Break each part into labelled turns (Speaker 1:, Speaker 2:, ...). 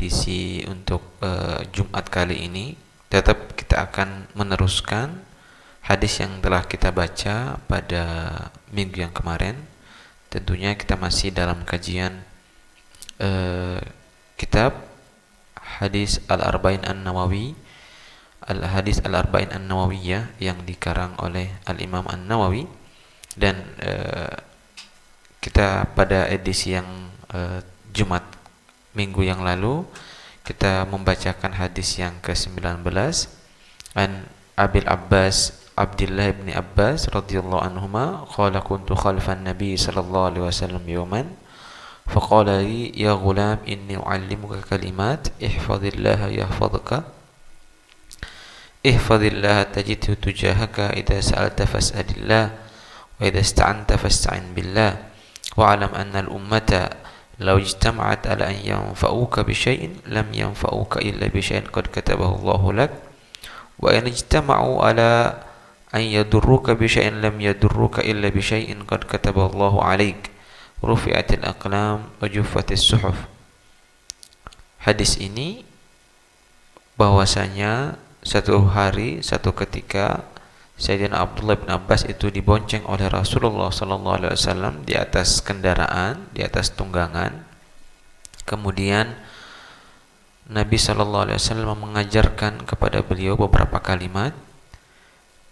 Speaker 1: edisi untuk Jumat kali ini. Tetap kita akan meneruskan hadis yang telah kita baca pada minggu yang kemarin. Tentunya kita masih dalam kajian kitab hadis Al-Arba'in An-Nawawi, Al-Hadis Al-Arba'in An-Nawawiyah yang dikarang oleh Al-Imam An-Nawawi. Dan kita pada edisi yang Jumat minggu yang lalu kita membacakan hadis yang ke-19 an Abil Abbas Abdullah bin Abbas radhiyallahu anhuma qala kuntu khalfan nabi sallallahu alaihi wasallam yawman faqala li ya ghulam inni uallimuka kalimat ihfazillaha yahfazuka ihfazillaha tajidhu tujahaka idza sa'alta fas'alillah wa idza ista'anta fasta'in billah wa'lam anna al-ummata law ijtama'at ala an yanfa'uka bi syai'in lam yanfa'uka illa bi syai'in qad katabahu Allahu lak wa in ijtama'u ala an yadurruka bi syai'in lam yadurruka illa bi syai'in qad katabahu Allahu 'alaik rufi'atil aqlam wa juffatis suhuf. Hadis ini bahwasanya satu hari satu ketika Sayyidina Abdullah bin Abbas itu dibonceng oleh Rasulullah sallallahu alaihi wasallam di atas kendaraan, di atas tunggangan. Kemudian Nabi sallallahu alaihi wasallam mengajarkan kepada beliau beberapa kalimat.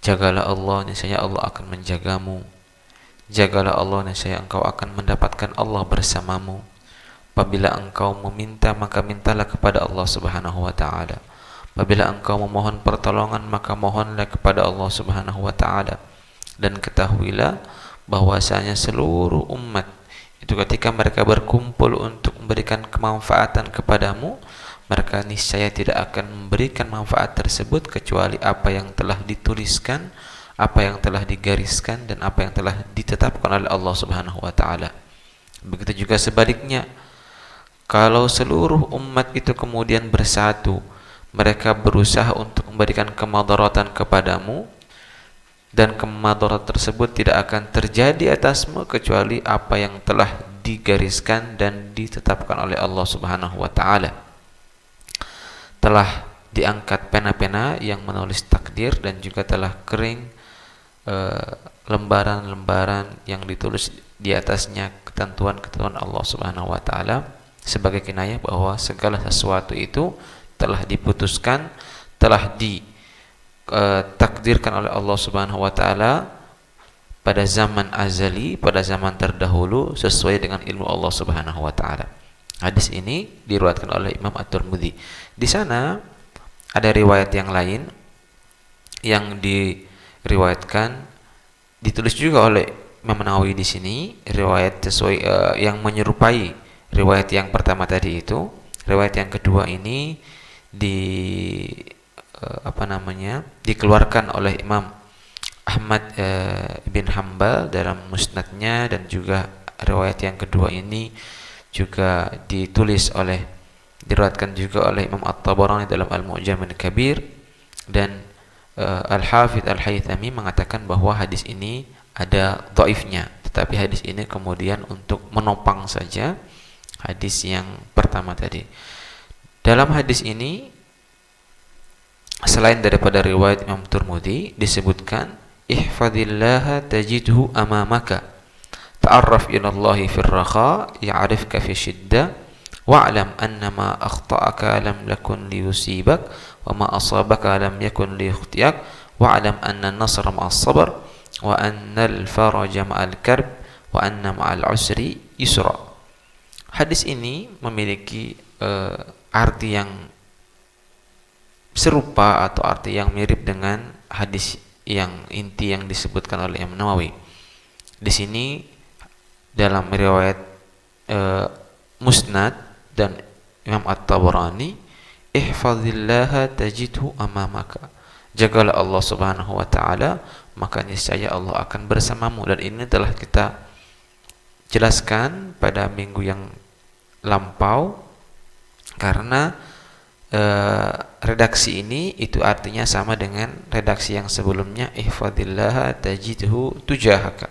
Speaker 1: Jagalah Allah, niscaya Allah akan menjagamu. Jagalah Allah, niscaya engkau akan mendapatkan Allah bersamamu. Apabila engkau meminta, maka mintalah kepada Allah Subhanahu wa taala. Apabila engkau memohon pertolongan, maka mohonlah kepada Allah Subhanahu wa taala. Dan ketahuilah bahwasanya seluruh umat itu ketika mereka berkumpul untuk memberikan kemanfaatan kepadamu, mereka niscaya tidak akan memberikan manfaat tersebut kecuali apa yang telah dituliskan, apa yang telah digariskan, dan apa yang telah ditetapkan oleh Allah Subhanahu wa taala. Begitu juga sebaliknya, kalau seluruh umat itu kemudian bersatu, mereka berusaha untuk memberikan kemadaratan kepadamu, dan kemadaratan tersebut tidak akan terjadi atasmu kecuali apa yang telah digariskan dan ditetapkan oleh Allah Subhanahu wa taala. Telah diangkat pena-pena yang menulis takdir dan juga telah kering lembaran-lembaran yang ditulis di atasnya ketentuan-ketentuan Allah Subhanahu wa taala, sebagai kinayah bahwa segala sesuatu itu telah diputuskan, telah ditakdirkan oleh Allah Subhanahu wa taala pada zaman azali, pada zaman terdahulu sesuai dengan ilmu Allah Subhanahu wa taala. Hadis ini diriwayatkan oleh Imam At-Tirmidzi. Di sana ada riwayat yang lain yang diriwayatkan, ditulis juga oleh Imam Nawawi di sini, riwayat sesuai yang menyerupai riwayat yang pertama tadi itu. Riwayat yang kedua ini dikeluarkan oleh Imam Ahmad bin Hanbal dalam musnadnya, dan juga riwayat yang kedua ini juga diriwayatkan juga oleh Imam At-Tabarani dalam Al-Mu'jam Al-Kabir, dan Al-Hafidz Al-Haythami mengatakan bahwa hadis ini ada dhaifnya, tetapi hadis ini kemudian untuk menopang saja hadis yang pertama tadi. Dalam hadis ini, selain daripada riwayat Imam Tirmidzi, disebutkan ihfazillaha tajidhu amamaka, ta'arraf ila Allahi fir raha ya'rifka fi shiddah, wa'lam annama akhta'aka lam yakun liyusibak wa ma asabaka lam yakun liyukhtiak, wa'lam anna an-nasra ma'as sabr wa anna al-faraja ma'al karb wa anna ma'al usri yusra. Hadis ini memiliki arti yang serupa atau arti yang mirip dengan hadis yang inti yang disebutkan oleh Imam Nawawi. Di sini dalam riwayat Musnad dan Imam At-Tabarani, ihfazillaha tajidhu amamaka, jagalah Allah Subhanahu wa taala, maka niscaya Allah akan bersamamu. Dan ini telah kita jelaskan pada minggu yang lampau, karena redaksi ini itu artinya sama dengan redaksi yang sebelumnya, ihfazillaha tajidhu tujahaka.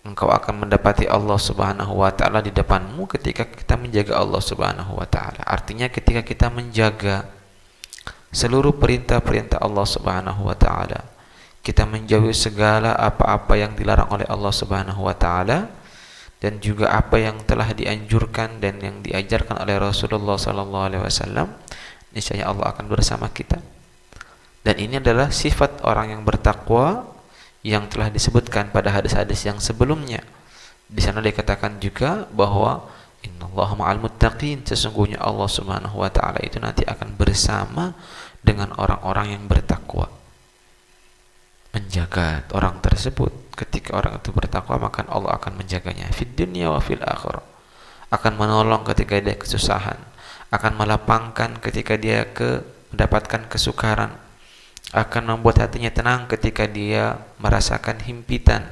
Speaker 1: engkau akan mendapati Allah Subhanahu wa taala di depanmu ketika kita menjaga Allah Subhanahu wa taala. Artinya ketika kita menjaga seluruh perintah-perintah Allah Subhanahu wa taala, kita menjauhi segala apa-apa yang dilarang oleh Allah Subhanahu wa taala, dan juga apa yang telah dianjurkan dan yang diajarkan oleh Rasulullah sallallahu alaihi wasallam, niscaya Allah akan bersama kita. Dan ini adalah sifat orang yang bertakwa yang telah disebutkan pada hadis-hadis yang sebelumnya. Di sana dikatakan juga bahwa innallaha ma'al muttaqin, sesungguhnya Allah Subhanahu wa taala itu nanti akan bersama dengan orang-orang yang bertakwa. Menjaga orang tersebut, ketika orang itu bertakwa maka Allah akan menjaganya fid dunya wa fil akhirah. Akan menolong ketika dia kesusahan, akan melapangkan ketika dia mendapatkan kesukaran, akan membuat hatinya tenang ketika dia merasakan himpitan.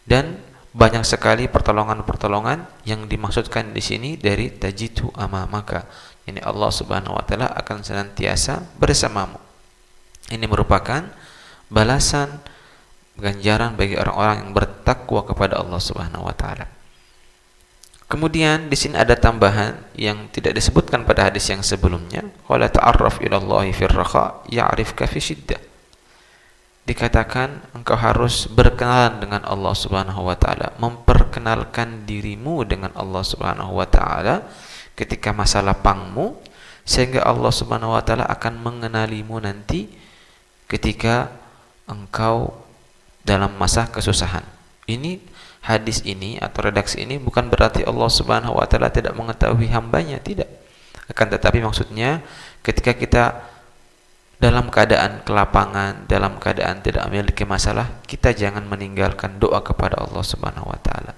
Speaker 1: Dan banyak sekali pertolongan-pertolongan yang dimaksudkan di sini dari tajidu amamaka. Ini Allah Subhanahu wa taala akan senantiasa bersamamu. Ini merupakan balasan ganjaran bagi orang-orang yang bertakwa kepada Allah Subhanahu wa taala. Kemudian di sini ada tambahan yang tidak disebutkan pada hadis yang sebelumnya. Qala ta'arraf ila Allahi fir raha ya'rifka fi syiddah. Dikatakan engkau harus berkenalan dengan Allah Subhanahu wa taala, memperkenalkan dirimu dengan Allah Subhanahu wa taala ketika masa lapangmu, sehingga Allah Subhanahu wa taala akan mengenalimu nanti ketika engkau dalam masa kesusahan. Ini hadis ini atau redaksi ini bukan berarti Allah Subhanahu wa taala tidak mengetahui hambanya, tidak. Akan tetapi maksudnya ketika kita dalam keadaan kelapangan, dalam keadaan tidak memiliki masalah, kita jangan meninggalkan doa kepada Allah Subhanahu wa taala.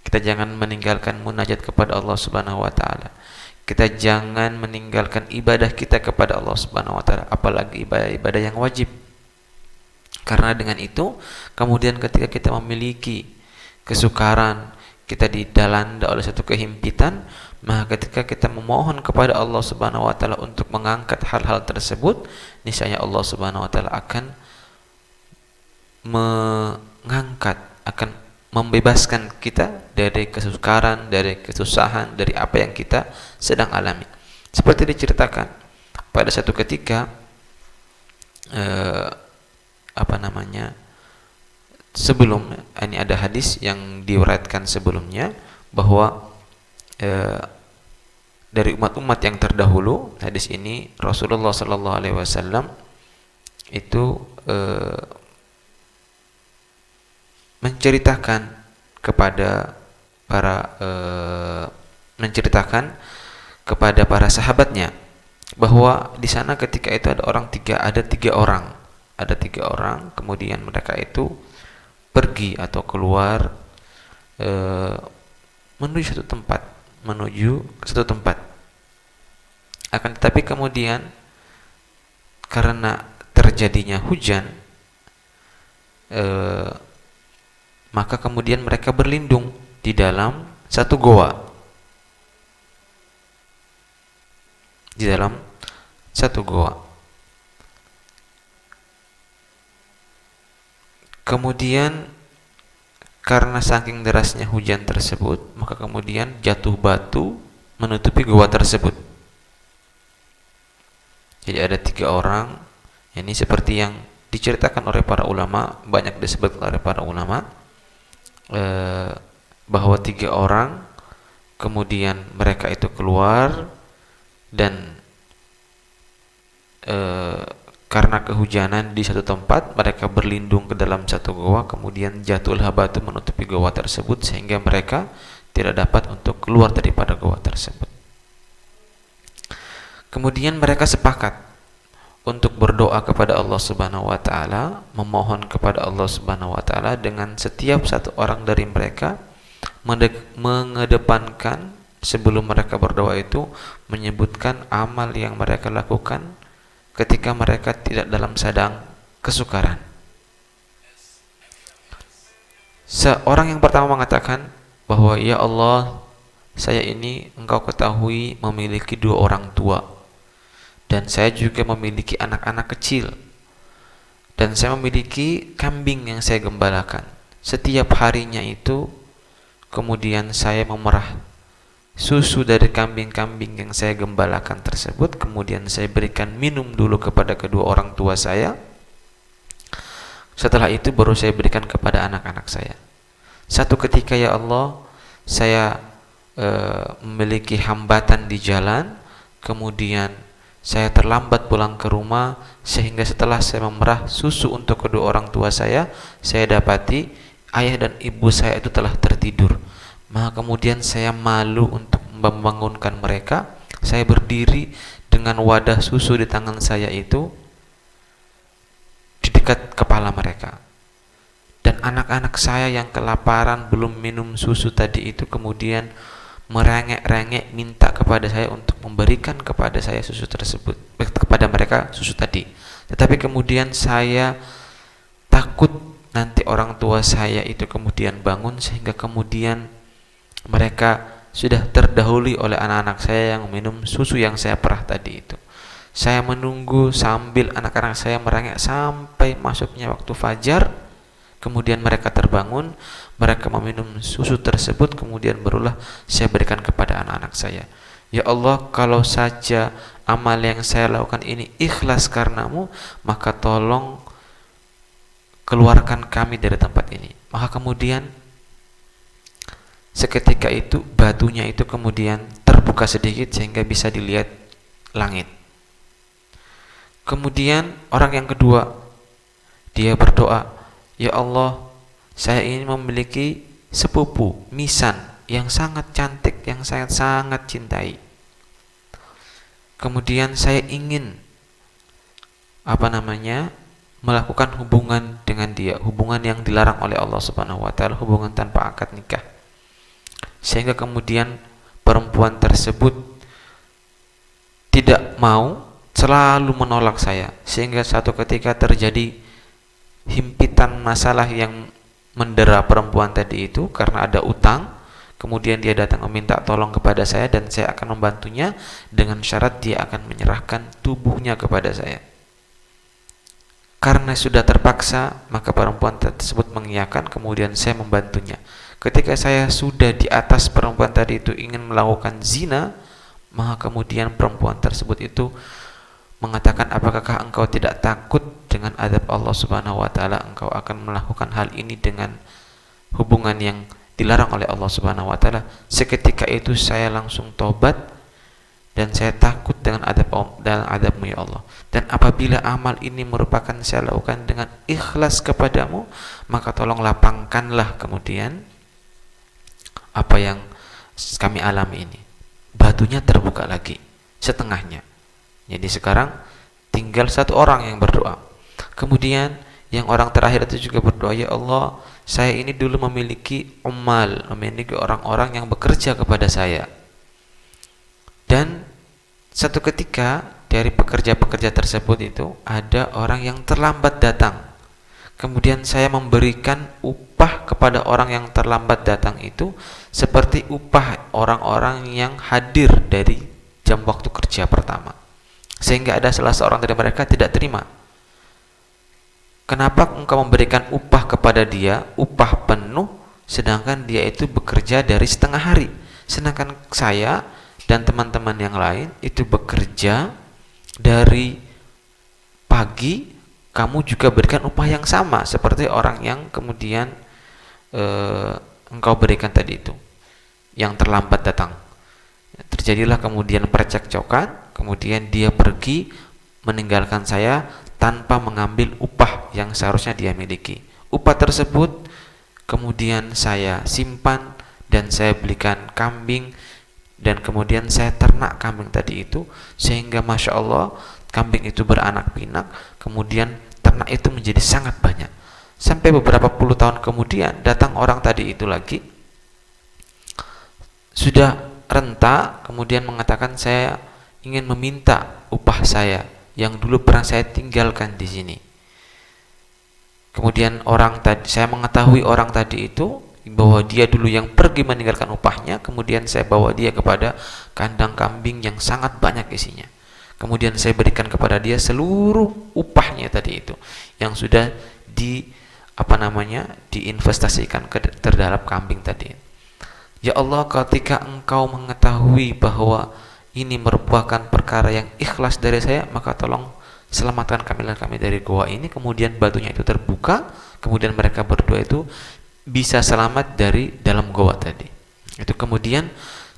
Speaker 1: Kita jangan meninggalkan munajat kepada Allah Subhanahu wa taala. Kita jangan meninggalkan ibadah kita kepada Allah Subhanahu wa taala, apalagi ibadah-ibadah yang wajib. Karena dengan itu, kemudian ketika kita memiliki kesukaran, kita dilanda oleh satu kehimpitan, maka ketika kita memohon kepada Allah Subhanahu wa taala untuk mengangkat hal-hal tersebut, niscaya Allah Subhanahu wa taala akan mengangkat, akan membebaskan kita dari kesukaran, dari kesusahan, dari apa yang kita sedang alami. Seperti diceritakan pada satu ketika sebelum ini ada hadis yang diuriatkan sebelumnya bahwa dari umat-umat yang terdahulu, hadis ini Rasulullah sallallahu alaihi wasallam itu menceritakan kepada para sahabatnya bahwa di sana ketika itu ada tiga orang, kemudian mereka itu pergi atau keluar menuju satu tempat. Akan tetapi kemudian karena terjadinya hujan, maka kemudian mereka berlindung di dalam satu goa. Kemudian karena saking derasnya hujan tersebut, maka kemudian jatuh batu menutupi goa tersebut. Jadi ada tiga orang, ini seperti yang diceritakan oleh para ulama, banyak disebut oleh para ulama, bahwa tiga orang kemudian mereka itu keluar dan karena kehujanan di satu tempat, mereka berlindung ke dalam satu goa, kemudian jatuhlah batu menutupi goa tersebut sehingga mereka tidak dapat untuk keluar daripada goa tersebut. Kemudian mereka sepakat untuk berdoa kepada Allah Subhanahu wa taala, memohon kepada Allah Subhanahu wa taala dengan setiap satu orang dari mereka mengedepankan sebelum mereka berdoa itu menyebutkan amal yang mereka lakukan ketika mereka tidak dalam sedang kesukaran. Seorang yang pertama mengatakan bahwa ya Allah, saya ini engkau ketahui memiliki dua orang tua, dan saya juga memiliki anak-anak kecil, dan saya memiliki kambing yang saya gembalakan. setiap harinya itu kemudian saya memerah susu dari kambing-kambing yang saya gembalakan tersebut, kemudian saya berikan minum dulu kepada kedua orang tua saya. Setelah itu baru saya berikan kepada anak-anak saya. Satu ketika, ya Allah, saya memiliki hambatan di jalan, kemudian saya terlambat pulang ke rumah, sehingga setelah saya memerah susu untuk kedua orang tua saya dapati ayah dan ibu saya itu telah tertidur. Maka kemudian saya malu untuk membangunkan mereka. Saya berdiri dengan wadah susu di tangan saya itu di dekat kepala mereka. Dan anak-anak saya yang kelaparan belum minum susu tadi itu kemudian merengek-rengek minta kepada saya untuk memberikan kepada saya susu tersebut, kepada mereka susu tadi. Tetapi kemudian saya takut nanti orang tua saya itu kemudian bangun, sehingga kemudian mereka sudah terdahului oleh anak-anak saya yang minum susu yang saya perah tadi itu. Saya menunggu sambil anak-anak saya merengek sampai masuknya waktu fajar. Kemudian mereka terbangun, mereka meminum susu tersebut, kemudian barulah saya berikan kepada anak-anak saya. Ya Allah, kalau saja amal yang saya lakukan ini ikhlas karenamu, maka tolong keluarkan kami dari tempat ini. Maka kemudian seketika itu batunya itu kemudian terbuka sedikit sehingga bisa dilihat langit. Kemudian orang yang kedua, dia berdoa, ya Allah, saya ini memiliki sepupu Misan yang sangat cantik, yang saya sangat cintai. Kemudian saya ingin melakukan hubungan dengan dia, hubungan yang dilarang oleh Allah Subhanahu wa taala, hubungan tanpa akad nikah. Sehingga kemudian perempuan tersebut tidak mau, selalu menolak saya, sehingga satu ketika terjadi himpitan masalah yang mendera perempuan tadi itu karena ada utang. Kemudian dia datang meminta tolong kepada saya dan saya akan membantunya dengan syarat dia akan menyerahkan tubuhnya kepada saya. Karena sudah terpaksa, maka perempuan tersebut mengiyakan, kemudian saya membantunya. Ketika saya sudah di atas perempuan tadi itu ingin melakukan zina, maka kemudian perempuan tersebut itu mengatakan, apakah engkau tidak takut dengan azab Allah Subhanahu wa taala? Engkau akan melakukan hal ini dengan hubungan yang dilarang oleh Allah Subhanahu wa taala. Seketika itu saya langsung tobat dan saya takut dengan azab-mu ya Allah. Dan apabila amal ini merupakan saya lakukan dengan ikhlas kepadamu, maka tolong lapangkanlah kemudian apa yang kami alami ini. Batunya terbuka lagi setengahnya. Jadi sekarang tinggal satu orang yang berdoa. Kemudian yang orang terakhir itu juga berdoa, ya Allah, saya ini dulu memiliki memiliki orang-orang yang bekerja kepada saya. Dan satu ketika dari pekerja-pekerja tersebut itu ada orang yang terlambat datang. Kemudian saya memberikan upah kepada orang yang terlambat datang itu seperti upah orang-orang yang hadir dari jam waktu kerja pertama. Sehingga ada salah seorang dari mereka tidak terima. Kenapa engkau memberikan upah kepada dia, upah penuh, sedangkan dia itu bekerja dari setengah hari? Sedangkan saya dan teman-teman yang lain itu bekerja dari pagi, kamu juga berikan upah yang sama seperti orang yang kemudian engkau berikan tadi itu, yang terlambat datang. Terjadilah kemudian percekcokan, kemudian dia pergi meninggalkan saya tanpa mengambil upah yang seharusnya dia miliki. Upah tersebut kemudian saya simpan dan saya belikan kambing, dan kemudian saya ternak kambing tadi itu sehingga Masya Allah kambing itu beranak pinak, kemudian ternak itu menjadi sangat banyak. Sampai beberapa puluh tahun kemudian datang orang tadi itu lagi, sudah renta, kemudian mengatakan, saya ingin meminta upah saya yang dulu pernah saya tinggalkan di sini. Kemudian saya mengetahui orang tadi itu bahwa dia dulu yang pergi meninggalkan upahnya, kemudian saya bawa dia kepada kandang kambing yang sangat banyak isinya. Kemudian saya berikan kepada dia seluruh upahnya tadi itu yang sudah diinvestasikan ke terhadap kambing tadi. Ya Allah, ketika Engkau mengetahui bahwa ini merupakan perkara yang ikhlas dari saya, maka tolong selamatkan kami dari goa ini. Kemudian batunya itu terbuka, kemudian mereka berdua itu bisa selamat dari dalam goa tadi. Itu kemudian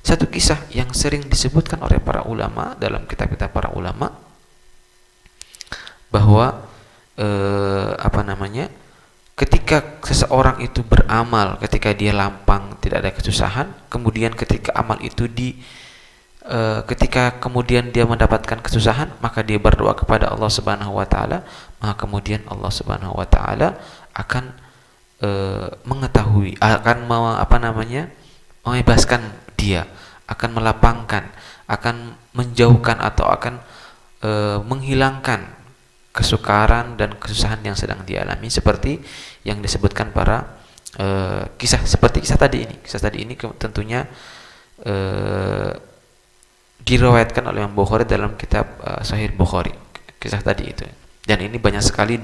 Speaker 1: satu kisah yang sering disebutkan oleh para ulama dalam kitab-kitab para ulama, bahwa ketika seseorang itu beramal, ketika dia lapang, tidak ada kesusahan, kemudian ketika amal itu ketika kemudian dia mendapatkan kesusahan, maka dia berdoa kepada Allah Subhanahu wa taala, maka kemudian Allah Subhanahu wa taala akan mengetahui, akan membebaskan dia, akan melapangkan, akan menjauhkan atau akan menghilangkan kesukaran dan kesusahan yang sedang dialami, seperti yang disebutkan para seperti kisah tadi ini tentunya diriwayatkan oleh Imam Bukhari dalam kitab Sahih Bukhari, kisah tadi itu. Dan ini banyak sekali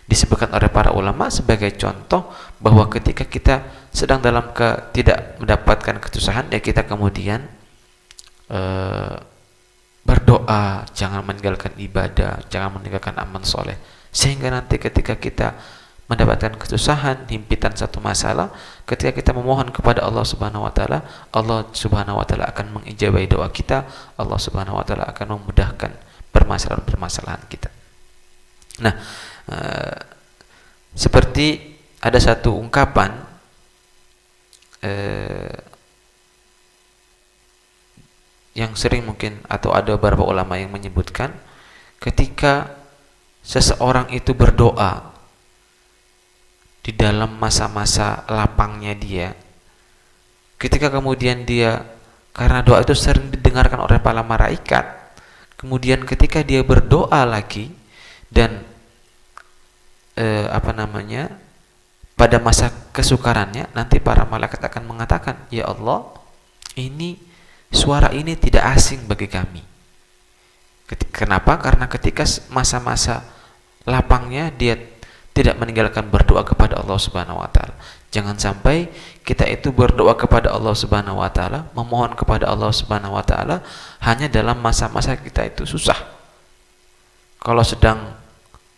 Speaker 1: disebutkan oleh para ulama sebagai contoh bahwa ketika kita sedang dalam tidak mendapatkan kesusahan, ya kita kemudian berdoa, jangan meninggalkan ibadah, jangan meninggalkan amal soleh, sehingga nanti ketika kita mendapatkan kesusahan, himpitan satu masalah, ketika kita memohon kepada Allah Subhanahu wa taala, Allah Subhanahu wa taala akan mengijabahi doa kita, Allah Subhanahu wa taala akan memudahkan permasalahan kita. Nah, seperti ada satu ungkapan yang sering mungkin, atau ada beberapa ulama yang menyebutkan, ketika seseorang itu berdoa di dalam masa-masa lapangnya dia, ketika kemudian dia, karena doa itu sering didengarkan oleh para malaikat, kemudian ketika dia berdoa lagi dan pada masa kesukarannya, nanti para malaikat akan mengatakan, ya Allah, suara ini tidak asing bagi kami. Kenapa? Karena ketika masa-masa lapangnya dia tidak meninggalkan berdoa kepada Allah Subhanahu wa taala. Jangan sampai kita itu berdoa kepada Allah Subhanahu wa taala, memohon kepada Allah Subhanahu wa taala hanya dalam masa-masa kita itu susah. Kalau sedang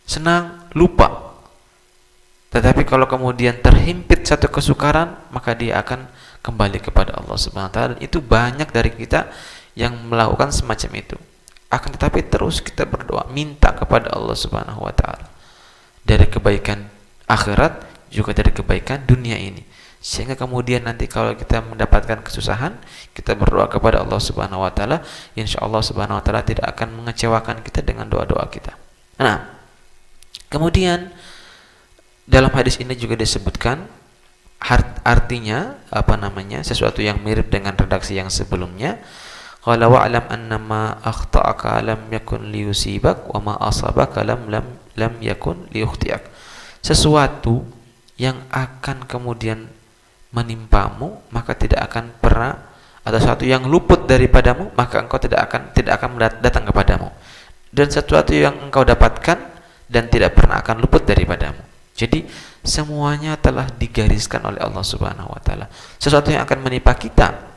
Speaker 1: senang, lupa. Tetapi kalau kemudian terhimpit satu kesukaran, maka dia akan kembali kepada Allah Subhanahu wa taala. Dan itu banyak dari kita yang melakukan semacam itu. Akan tetapi terus kita berdoa, minta kepada Allah Subhanahu wa taala dari kebaikan akhirat, juga dari kebaikan dunia ini, sehingga kemudian nanti kalau kita mendapatkan kesusahan, kita berdoa kepada Allah Subhanahu wa taala, insya Allah Subhanahu wa taala tidak akan mengecewakan kita dengan doa-doa kita. Nah, kemudian dalam hadis ini juga disebutkan artinya sesuatu yang mirip dengan redaksi yang sebelumnya. Qala wa'lam annama akhta'aka lam yakun liyusibak wa ma asabaka lam yakun liyukhtiak. Sesuatu yang akan kemudian menimpamu maka tidak akan pernah, atau sesuatu yang luput daripadamu maka engkau tidak akan datang kepadamu, dan sesuatu yang engkau dapatkan dan tidak pernah akan luput daripadamu. Jadi semuanya telah digariskan oleh Allah Subhanahu wa taala. Sesuatu yang akan menimpa kita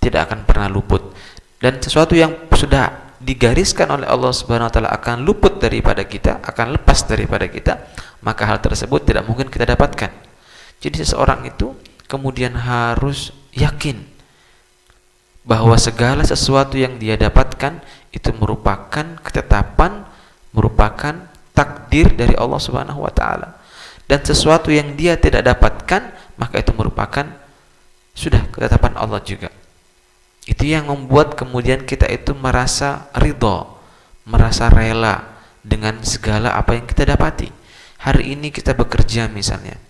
Speaker 1: tidak akan pernah luput, dan sesuatu yang sudah digariskan oleh Allah Subhanahu wa taala akan luput daripada kita, akan lepas daripada kita, maka hal tersebut tidak mungkin kita dapatkan. Jadi seseorang itu kemudian harus yakin bahwa segala sesuatu yang dia dapatkan itu merupakan ketetapan, merupakan takdir dari Allah Subhanahu wa taala. Dan sesuatu yang dia tidak dapatkan, maka itu merupakan sudah ketetapan Allah juga. Itu yang membuat kemudian kita itu merasa ridha, merasa rela dengan segala apa yang kita dapati. Hari ini kita bekerja misalnya,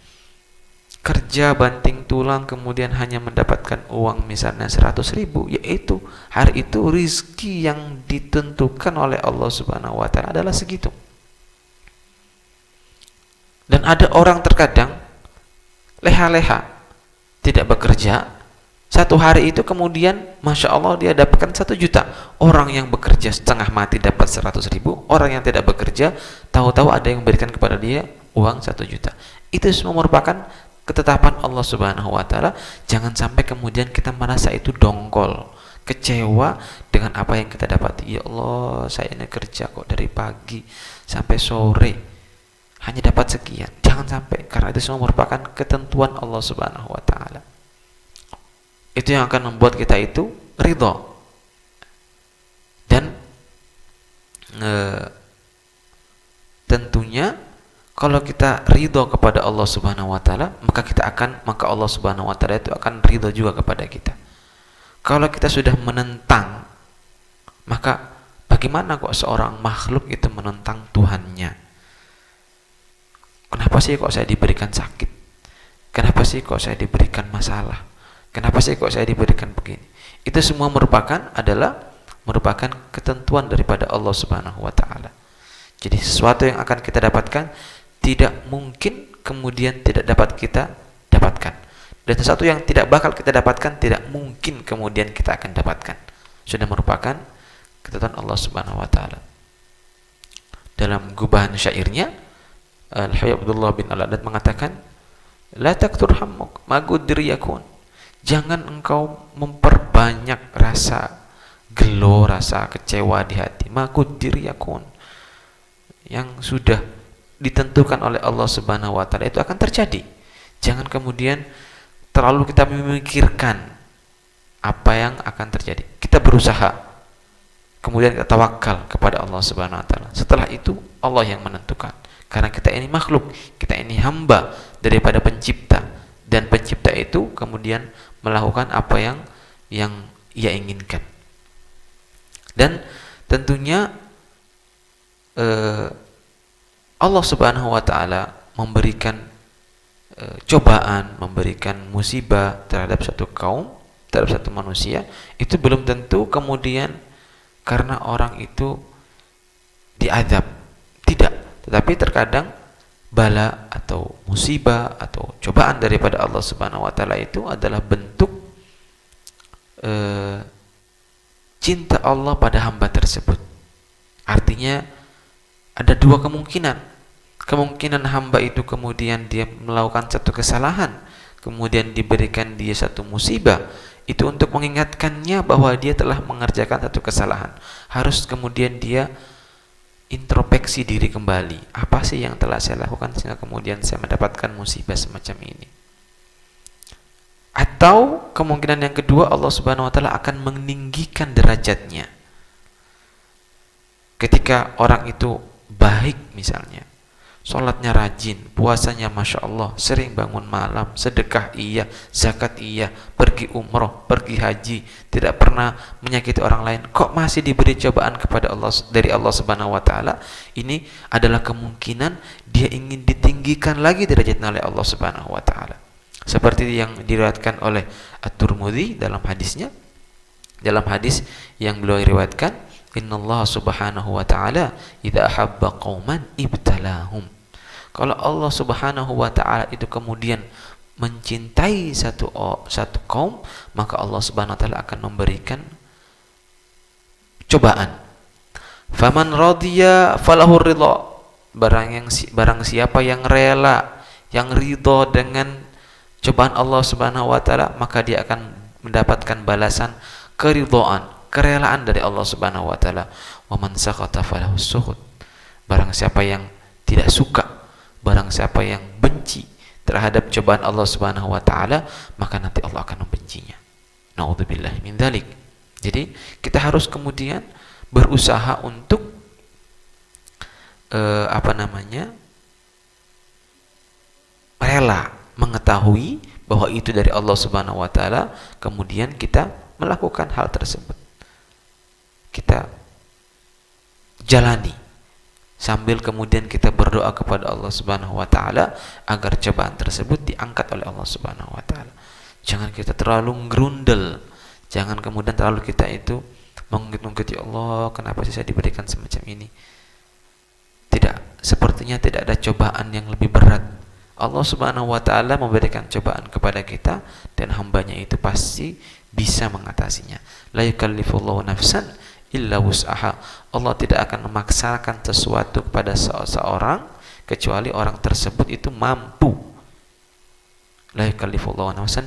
Speaker 1: kerja banting tulang, kemudian hanya mendapatkan uang misalnya 100.000, yaitu hari itu rizki yang ditentukan oleh Allah Subhanahu wa taala adalah segitu. Dan ada orang terkadang leha-leha tidak bekerja, satu hari itu kemudian Masya Allah dia dapatkan 1 juta. Orang yang bekerja setengah mati dapat 100.000, orang yang tidak bekerja tahu-tahu ada yang memberikan kepada dia uang 1 juta. Itu semua merupakan ketetapan Allah Subhanahu wa taala. Jangan sampai kemudian kita merasa itu dongkol, kecewa dengan apa yang kita dapati. Ya Allah, saya ini kerja kok dari pagi sampai sore hanya dapat sekian. Jangan sampai, karena itu semua merupakan ketentuan Allah Subhanahu wa taala. Itu yang akan membuat kita itu ridha. Dan tentunya kalau kita ridha kepada Allah Subhanahu wa taala, maka Allah Subhanahu wa taala itu akan ridha juga kepada kita. Kalau kita sudah menentang, maka bagaimana kok seorang makhluk itu menentang Tuhannya? Kenapa sih kok saya diberikan sakit? Kenapa sih kok saya diberikan masalah? Kenapa sih kok saya diberikan begini? Itu semua merupakan ketentuan daripada Allah Subhanahu wa taala. Jadi sesuatu yang akan kita dapatkan tidak mungkin kemudian tidak dapat kita dapatkan. Dan sesuatu yang tidak bakal kita dapatkan tidak mungkin kemudian kita akan dapatkan. Sudah merupakan ketentuan Allah Subhanahu wa taala. Dalam gubahan syairnya, Al-Habib Abdullah bin Al-Haddad mengatakan, "La taktur hammuk ma qudri yakun." Jangan engkau memperbanyak rasa gelo, rasa kecewa di hati. Ma qudri yakun. Yang sudah ditentukan oleh Allah Subhanahu wa taala itu akan terjadi. Jangan kemudian terlalu kita memikirkan apa yang akan terjadi. Kita berusaha, kemudian kita tawakal kepada Allah Subhanahu wa taala. Setelah itu Allah yang menentukan. Karena kita ini makhluk, kita ini hamba daripada pencipta, dan pencipta itu kemudian melakukan apa yang ia inginkan. Dan tentunya Allah Subhanahu wa taala memberikan cobaan, memberikan musibah terhadap satu kaum, terhadap satu manusia, itu belum tentu kemudian karena orang itu diazab. Tidak, tetapi terkadang bala atau musibah atau cobaan daripada Allah Subhanahu wa taala itu adalah bentuk cinta Allah pada hamba tersebut. Artinya ada dua kemungkinan. Kemungkinan hamba itu kemudian dia melakukan satu kesalahan, kemudian diberikan dia satu musibah, itu untuk mengingatkannya bahwa dia telah mengerjakan satu kesalahan. Harus kemudian dia introspeksi diri kembali. Apa sih yang telah saya lakukan sehingga kemudian saya mendapatkan musibah semacam ini? Atau kemungkinan yang kedua, Allah Subhanahu wa taala akan meninggikan derajatnya. Ketika orang itu baik misalnya, sholatnya rajin, puasanya Masya Allah, sering bangun malam, sedekah iya, zakat iya, pergi umroh, pergi haji, tidak pernah menyakiti orang lain, kok masih diberi cobaan kepada Allah, dari Allah Subhanahu wa taala? Ini adalah kemungkinan dia ingin ditinggikan lagi derajatnya oleh Allah Subhanahu wa taala. Seperti yang diriwayatkan oleh At-Tirmidzi dalam hadisnya, dalam hadis yang beliau riwayatkan, Innallaha subhanahu wa ta'ala idza ahabba qauman ibtalahum. Kalau Allah Subhanahu wa taala itu kemudian mencintai satu kaum, maka Allah Subhanahu wa taala akan memberikan cobaan. Faman radiya falahu ridha. Barang siapa yang rela, yang ridha dengan cobaan Allah Subhanahu wa taala, maka dia akan mendapatkan balasan keridhaan, kerelaan dari Allah Subhanahu wa taala. Wa man sakhata falahu sukhut. Barang siapa yang tidak suka, barang siapa yang benci terhadap cobaan Allah Subhanahu wa taala, maka nanti Allah akan membencinya. Nauzubillah min dzalik. Jadi kita harus kemudian berusaha untuk rela mengetahui bahwa itu dari Allah Subhanahu wa taala, kemudian kita melakukan hal tersebut. Kita jalani sambil kemudian kita berdoa kepada Allah Subhanahu wa taala agar cobaan tersebut diangkat oleh Allah Subhanahu wa taala. Jangan kita terlalu ngerundel, jangan kemudian terlalu kita itu mengungkit-ungkit, ya Allah, kenapa sih saya diberikan semacam ini? Tidak, sepertinya tidak ada cobaan yang lebih berat. Allah Subhanahu wa taala memberikan cobaan kepada kita dan hambanya itu pasti bisa mengatasinya. La yukallifullahu nafsan illa wus'aha. Allah tidak akan memaksakan sesuatu kepada seseorang kecuali orang tersebut itu mampu. La yukallifullahu nafsan,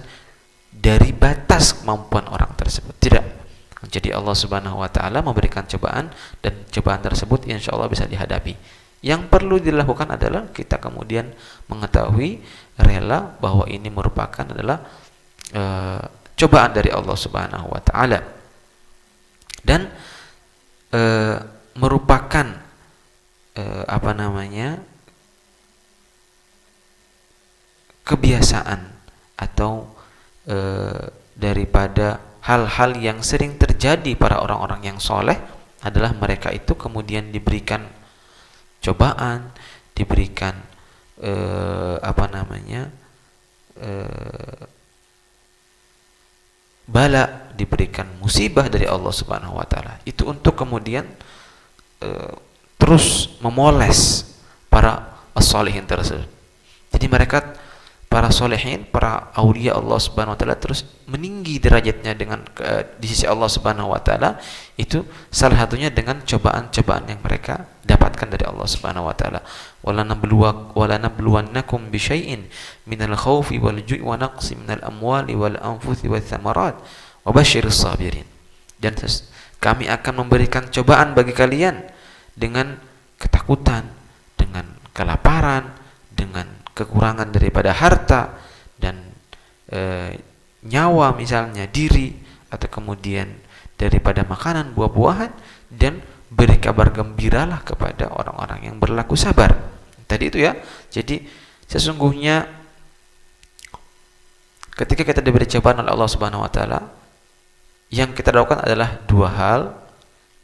Speaker 1: dari batas kemampuan orang tersebut. Tidak. Jadi Allah Subhanahu wa taala memberikan cobaan, dan cobaan tersebut insya Allah bisa dihadapi. Yang perlu dilakukan adalah kita kemudian mengetahui, rela bahwa ini merupakan adalah cobaan dari Allah Subhanahu wa taala, dan merupakan kebiasaan atau daripada hal-hal yang sering terjadi para orang-orang yang soleh adalah mereka itu kemudian diberikan cobaan, diberikan bala, diberikan musibah dari Allah Subhanahu wa taala. Itu untuk kemudian terus memoles para as-solihin tersebut. Jadi mereka, para solehin, para aulia Allah Subhanahu wa taala, terus meninggi derajatnya dengan di sisi Allah Subhanahu wa taala, itu salah satunya dengan cobaan-cobaan yang mereka dapatkan dari Allah Subhanahu wa taala. Wala nabluwannakum bi syai'in minal khaufi wal ju'i wa naqsin minal amwali wal anfusi wath thamarat wa basyiris sabirin. Dan kami akan memberikan cobaan bagi kalian dengan ketakutan, dengan kelaparan, dengan kekurangan daripada harta dan nyawa, misalnya diri, atau kemudian daripada makanan, buah-buahan, dan beri kabar gembiralah kepada orang-orang yang berlaku sabar. Tadi itu ya. Jadi sesungguhnya ketika kita diberi cobaan oleh Allah Subhanahu wa taala, yang kita lakukan adalah dua hal.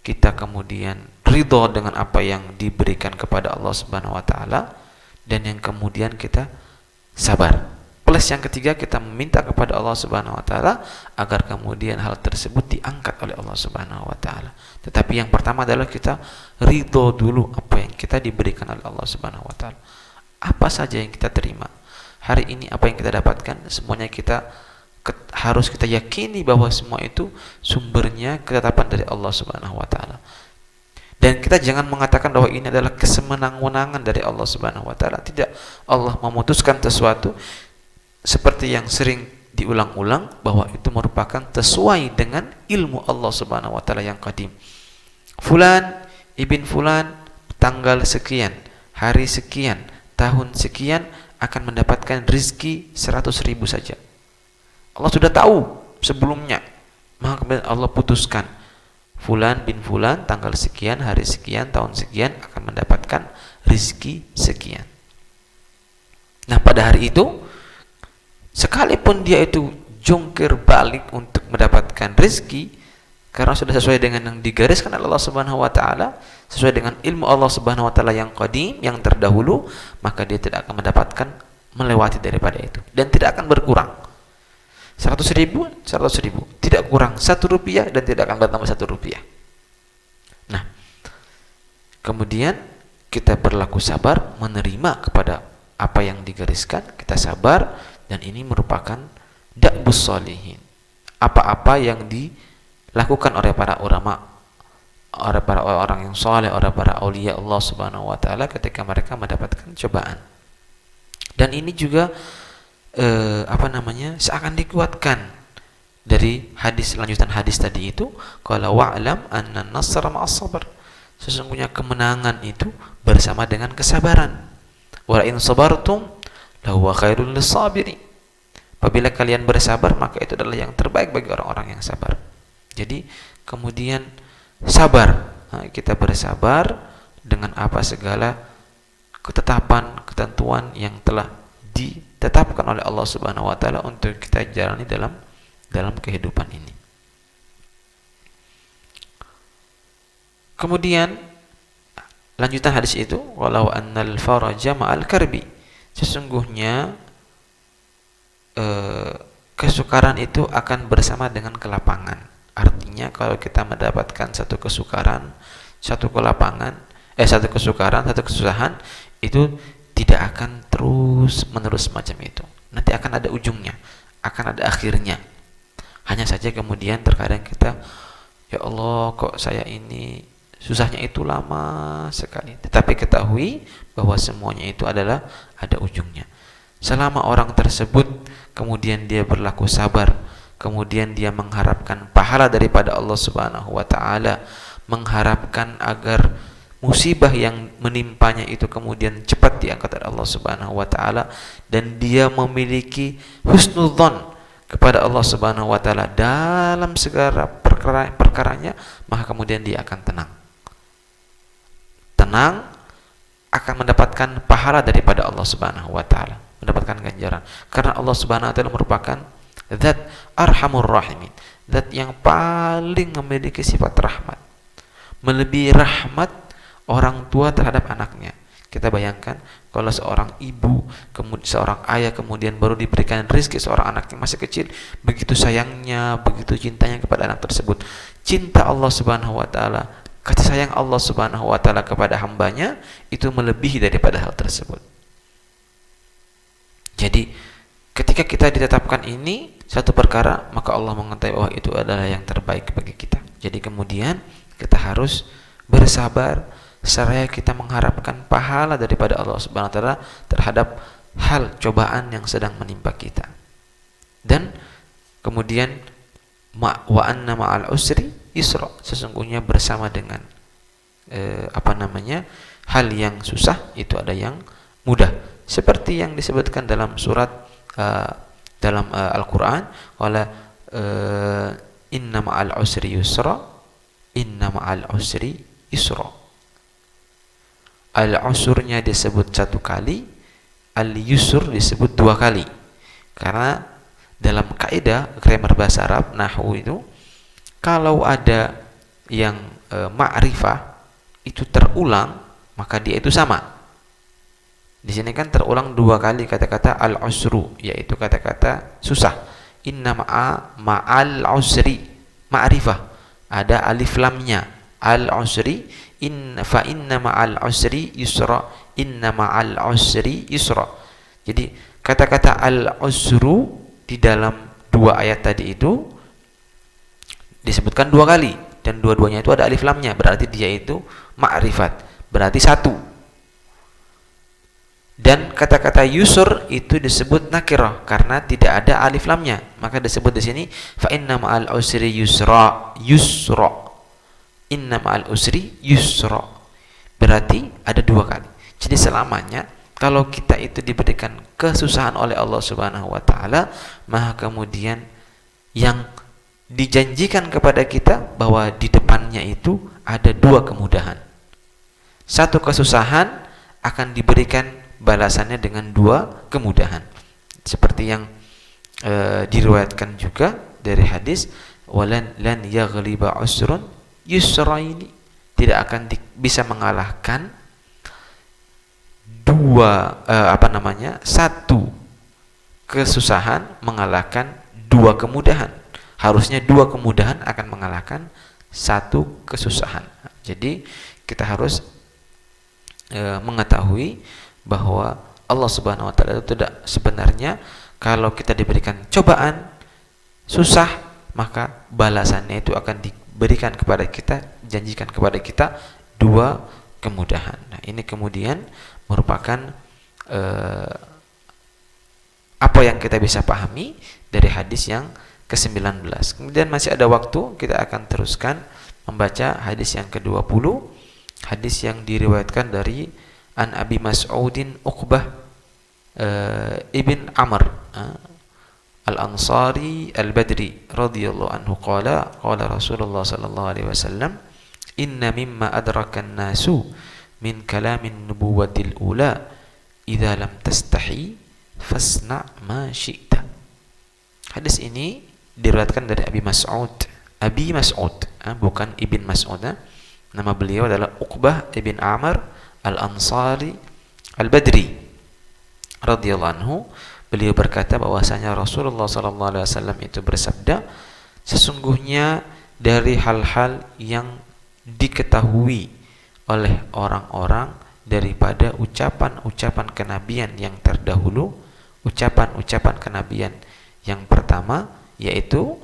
Speaker 1: Kita kemudian ridho dengan apa yang diberikan kepada Allah Subhanahu wa taala, dan yang kemudian kita sabar. Plus yang ketiga, kita meminta kepada Allah Subhanahu wa taala agar kemudian hal tersebut diangkat oleh Allah Subhanahu wa taala. Tetapi yang pertama adalah kita ridho dulu apa yang kita diberikan oleh Allah Subhanahu wa taala. Apa saja yang kita terima hari ini, apa yang kita dapatkan, semuanya kita harus kita yakini bahwa semua itu sumbernya ketetapan dari Allah Subhanahu wa taala. Dan kita jangan mengatakan bahwa ini adalah kesemenang-menangan dari Allah Subhanahu wa taala. Tidak. Allah memutuskan sesuatu seperti yang sering diulang-ulang, bahwa itu merupakan sesuai dengan ilmu Allah Subhanahu wa taala yang qadim. Fulan ibn fulan tanggal sekian, hari sekian, tahun sekian akan mendapatkan rizki 100.000 saja. Allah sudah tahu sebelumnya, maka kemudian Allah putuskan fulan bin fulan tanggal sekian, hari sekian, tahun sekian akan mendapatkan rizki sekian. Nah, pada hari itu, sekalipun dia itu jungkir balik untuk mendapatkan rizki, karena sudah sesuai dengan yang digariskan oleh Allah Subhanahu wa taala, sesuai dengan ilmu Allah Subhanahu wa taala yang qadim, yang terdahulu, maka dia tidak akan mendapatkan melewati daripada itu, dan tidak akan berkurang. 100.000, 100.000, tidak kurang 1 rupiah, dan tidak akan bertambah 1 rupiah. Nah, kemudian kita berlaku sabar, menerima kepada apa yang digariskan, kita sabar, dan ini merupakan da'bus sholihin. Apa-apa yang dilakukan oleh para ulama, oleh para orang yang soleh, oleh para aulia Allah Subhanahu wa taala ketika mereka mendapatkan cobaan. Dan ini juga seakan dikuatkan dari hadis, lanjutan hadis tadi itu, qala wa'lam anna nasra ma'as sabr, sesungguhnya kemenangan itu bersama dengan kesabaran. Wa in sabartum lahuwa khairul lisabirin, apabila kalian bersabar maka itu adalah yang terbaik bagi orang-orang yang sabar. Jadi kemudian sabar, kita bersabar dengan apa segala ketetapan, ketentuan yang telah ditetapkan oleh Allah Subhanahu wa taala untuk kita jalani dalam kehidupan ini. Kemudian lanjutan hadis itu, walau annal faraja ma'al karbi, sesungguhnya kesukaran itu akan bersama dengan kelapangan. Artinya kalau kita mendapatkan satu kesukaran, satu kesukaran, satu kesusahan, itu tidak akan terus menerus macam itu. Nanti akan ada ujungnya, akan ada akhirnya. Hanya saja kemudian terkadang kita, ya Allah, kok saya ini susahnya itu lama sekali. Tetapi ketahui bahwa semuanya itu adalah ada ujungnya. Selama orang tersebut kemudian dia berlaku sabar, kemudian dia mengharapkan pahala daripada Allah Subhanahu wa taala, mengharapkan agar musibah yang menimpanya itu kemudian cepat diangkat oleh Allah Subhanahu wa taala, dan dia memiliki husnudzon kepada Allah Subhanahu wa taala dalam segala perkaranya, maka kemudian dia akan tenang akan mendapatkan pahala daripada Allah Subhanahu wa taala, mendapatkan ganjaran, karena Allah Subhanahu wa taala merupakan zat arhamur rahimin, zat yang paling memiliki sifat rahmat, melebihi rahmat orang tua terhadap anaknya. Kita bayangkan kalau seorang ibu, kemudian seorang ayah kemudian baru diberikan rezeki seorang anak yang masih kecil, begitu sayangnya, begitu cintanya kepada anak tersebut. Cinta Allah Subhanahu wa taala, kasih sayang Allah Subhanahu wa taala kepada hambanya itu melebihi daripada hal tersebut. Jadi ketika kita ditetapkan ini satu perkara, maka Allah mengetahui bahwa itu adalah yang terbaik bagi kita. Jadi kemudian kita harus bersabar seraya kita mengharapkan pahala daripada Allah Subhanahu wa taala terhadap hal cobaan yang sedang menimpa kita. Dan kemudian wa anna ma'al usri yusra, sesungguhnya bersama dengan hal yang susah itu ada yang mudah. Seperti yang disebutkan dalam surat dalam Al-Qur'an, wala inna ma'al usri yusra, inna ma'al usri yusra. Al-usurnya disebut satu kali, al-yusur disebut dua kali. Karena dalam kaidah grammar bahasa Arab nahwu itu, kalau ada yang ma'rifah itu terulang, maka dia itu sama. Di sini kan terulang dua kali kata-kata al-usru, yaitu kata-kata susah. Inna ma'al usri, ma'rifah, ada alif lamnya. Al-usri, fa inna ma'al usri yusra, inna ma'al usri yusra. Jadi kata-kata al-usru di dalam dua ayat tadi itu disebutkan dua kali, dan dua-duanya itu ada alif lamnya, berarti dia itu ma'rifat, berarti satu. Dan kata-kata yusr itu disebut nakirah karena tidak ada alif lamnya, maka disebut di sini fa inna ma'al usri yusra, yusra. Inna ma'al usri yusra, berarti ada dua kali. Jadi selamanya kalau kita itu diberikan kesusahan oleh Allah Subhanahu wa taala, maka kemudian yang dijanjikan kepada kita bahwa di depannya itu ada dua kemudahan. Satu kesusahan akan diberikan balasannya dengan dua kemudahan. Seperti yang diriwayatkan juga dari hadis, walan lan yaghliba usrun yusra, ini tidak akan bisa mengalahkan satu kesusahan mengalahkan dua kemudahan. Harusnya dua kemudahan akan mengalahkan satu kesusahan. Jadi kita harus mengetahui bahwa Allah Subhanahu wa taala itu tidak, sebenarnya kalau kita diberikan cobaan susah, maka balasannya itu akan diberikan kepada kita, janjikan kepada kita dua kemudahan. Nah, ini kemudian merupakan apa yang kita bisa pahami dari hadis yang ke-19. Kemudian masih ada waktu, kita akan teruskan membaca hadis yang ke-20, hadis yang diriwayatkan dari An Abi Mas'udin Uqbah ibn Amr Al-Ansari Al-Badri radhiyallahu anhu qala Rasulullah sallallahu alaihi wasallam, inna mimma adrakan nasu min kalamin nubuwatil ula idza lam tastahi fasna ma syi'ta. Hadis ini diriwayatkan dari Abi Mas'ud, bukan Ibn Mas'ud. Nama beliau adalah Uqbah ibn Amr Al-Ansari Al-Badri radhiyallahu anhu. Beliau berkata bahwasanya Rasulullah sallallahu alaihi wasallam itu bersabda, sesungguhnya dari hal-hal yang diketahui oleh orang-orang daripada ucapan-ucapan kenabian yang terdahulu, ucapan-ucapan kenabian yang pertama yaitu